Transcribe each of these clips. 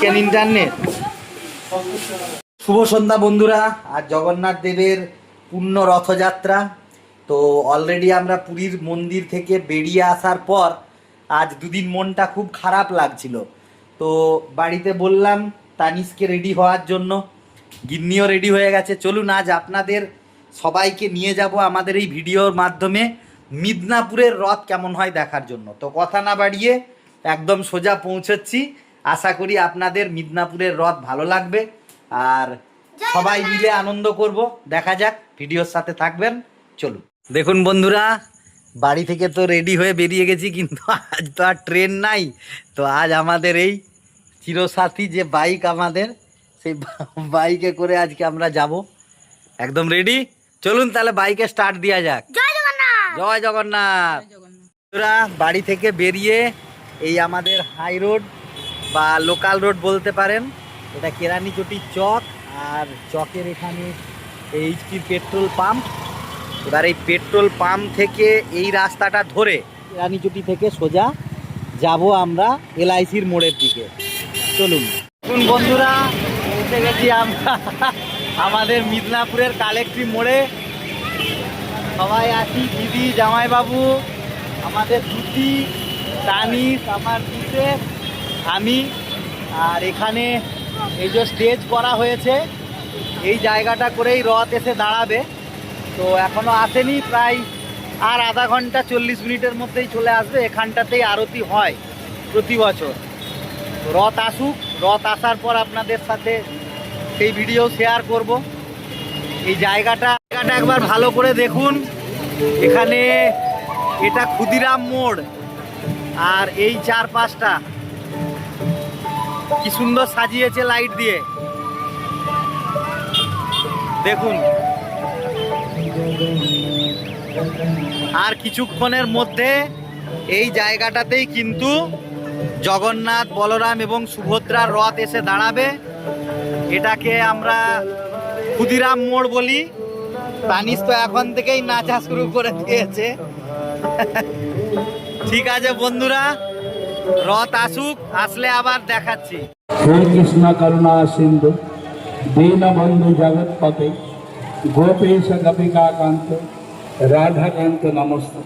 Chicken internet. শুভ সন্ধ্যা বন্ধুরা। আজ জগন্নাথ দেবের পূর্ণ রথযাত্রা। তো অলরেডি আমরা পুরীর মন্দির থেকে বেরিয়ে আসার পর আজ দুদিন মনটা খুব খারাপ লাগছিল। তো বাড়িতে বললাম তানিশকে রেডি হওয়ার জন্য, গিন্নিও রেডি হয়ে গেছে। চলুন আজ আপনাদের সবাইকে নিয়ে যাব আমাদের এই ভিডিওর মাধ্যমে মিদনাপুরের রথ কেমন হয় দেখার জন্য। তো কথা না বাড়িয়ে একদম সোজা পৌঁছচ্ছি। আশা করি আপনাদের মিদনাপুরের রথ ভালো লাগবে আর সবাই মিলে আনন্দ করব। দেখা যাক, ভিডিওর সাথে থাকবেন। চলুন। দেখুন বন্ধুরা, বাড়ি থেকে তো রেডি হয়ে বেরিয়ে গেছি, কিন্তু আজ তো আর ট্রেন নাই। তো আজ আমাদের এই চিরসাথী যে বাইক, আমাদের সেই বাইকে করে আজকে আমরা যাব। একদম রেডি। চলুন তাহলে বাইকে স্টার্ট দেওয়া যাক। জয় জগন্নাথ। জয় জগন্নাথ। বন্ধুরা, বাড়ি থেকে বেরিয়ে এই আমাদের হাই রোড বা লোকাল রোড বলতে পারেন, এটা কেরানীচটির চক, আর চকের এখানে এইচপির পেট্রোল পাম্প। এবার এই পেট্রোল পাম্প থেকে এই রাস্তাটা ধরে কেরানীচটি থেকে সোজা যাব আমরা এলআইসির মোড়ের দিকে। চলুন। দেখুন বন্ধুরা, এসে গেছি আমরা আমাদের মিদনাপুরের কালেক্টরি মোড়ে। সবাই আছি, দিদি, জামাইবাবু, আমাদের দুটি, তানিশ, আমার বিশেষ, আমি। আর এখানে এই যে স্টেজ করা হয়েছে, এই জায়গাটা করেই রথ এসে দাঁড়াবে। তো এখনও আসেনি, প্রায় আর আধা ঘন্টা 40 মিনিটের মধ্যেই চলে আসবে। এখানটাতেই আরতি হয় প্রতি বছর। রথ আসুক, রথ আসার পর আপনাদের সাথে সেই ভিডিও শেয়ার করব। এই জায়গাটা একবার ভালো করে দেখুন। এখানে এটা ক্ষুদিরাম মোড়, আর এই চারপাশটা কি সুন্দর সাজিয়েছে লাইট দিয়ে, দেখুন। আর কিছুক্ষণের মধ্যে এই জায়গাটাতেই কিন্তু জগন্নাথ, বলরাম এবং সুভদ্রার রথ এসে দাঁড়াবে। এটাকে আমরা ক্ষুদিরাম মোড় বলি। তানিশ তো এখন থেকেই নাচা শুরু করে দিয়েছে। ঠিক আছে বন্ধুরা, রথ আসুক, আসলে আবার দেখাচ্ছি। হে কৃষ্ণ করুণা সিন্ধু দীনবন্ধু জগৎপতে গোপেশ গোপিকাকান্ত রাধাকান্ত নমস্তে।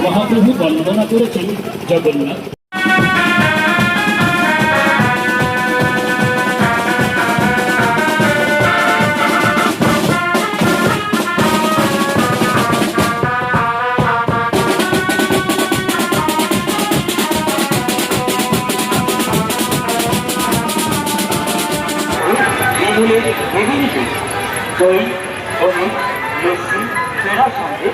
মহাপ্রভু বন্দনা করেছেন জগন্নাথ। দই, পনির, লস্যি, পেঁড়ার সঙ্গে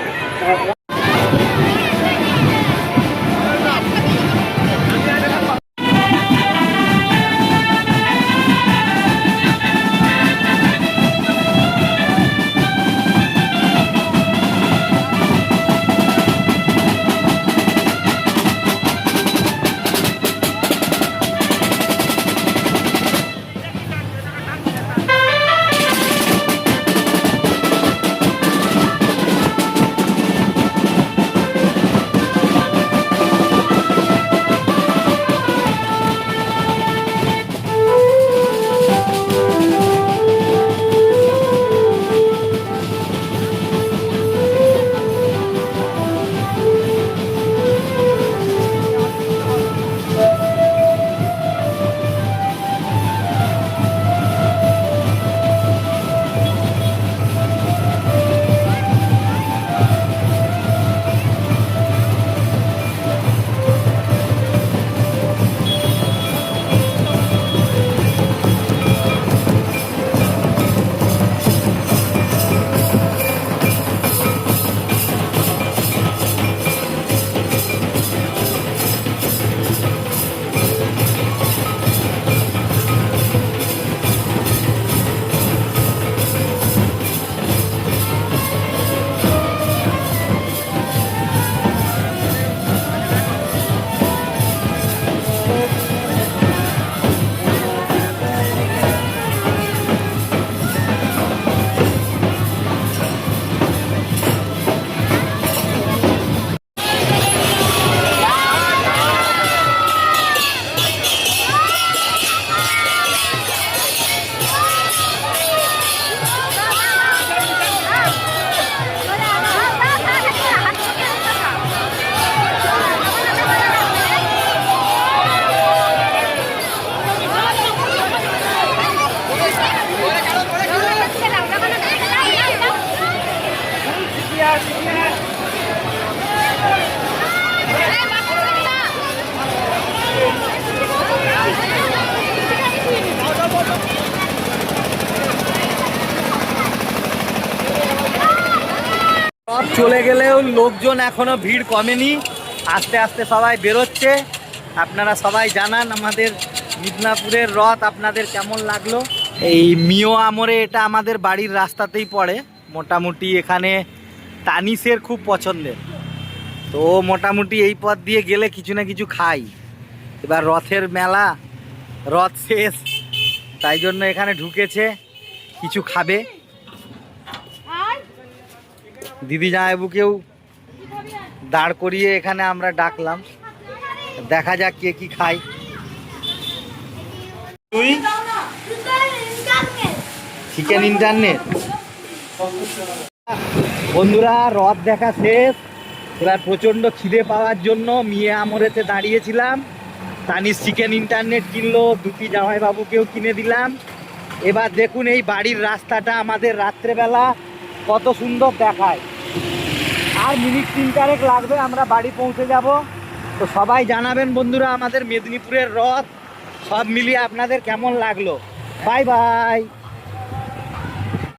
হলেও লোকজন এখনো ভিড় কমেনি, আস্তে আস্তে সবাই বেরোচ্ছে। আপনারা সবাই জানান আমাদের মিদনাপুরের রথ আপনাদের কেমন লাগলো। এই মিও আমরে এটা আমাদের বাড়ির রাস্তাতেই পড়ে, মোটামুটি এখানে তানিসের খুব পছন্দের, তো মোটামুটি এই পথ দিয়ে গেলে কিছু না কিছু খাই। এবার রথের মেলা, রথ শেষ, তাই জন্য এখানে ঢুকেছে, কিছু খাবে। দিদি জামাইবুকেও দাঁড় করিয়ে এখানে আমরা ডাকলাম, দেখা যাক কে কি খায়। তুই চিকেন ইন্টারনেট। বন্ধুরা রথ দেখা শেষ, এবার প্রচণ্ড খিদে পাওয়ার জন্য মিয়ে আমরেতে দাঁড়িয়েছিলাম। তানিস চিকেন ইন্টারনেট কিনলো, দুটি জামাইবাবুকেও কিনে দিলাম। এবার দেখুন এই বাড়ির রাস্তাটা আমাদের রাত্রেবেলা কত সুন্দর দেখায়। আর মিনিট 3-4 লাগবে, আমরা বাড়ি পৌঁছে যাব। তো সবাই জানাবেন বন্ধুরা আমাদের মেদিনীপুরের রথ সব মিলিয়ে আপনাদের কেমন লাগলো। Bye bye.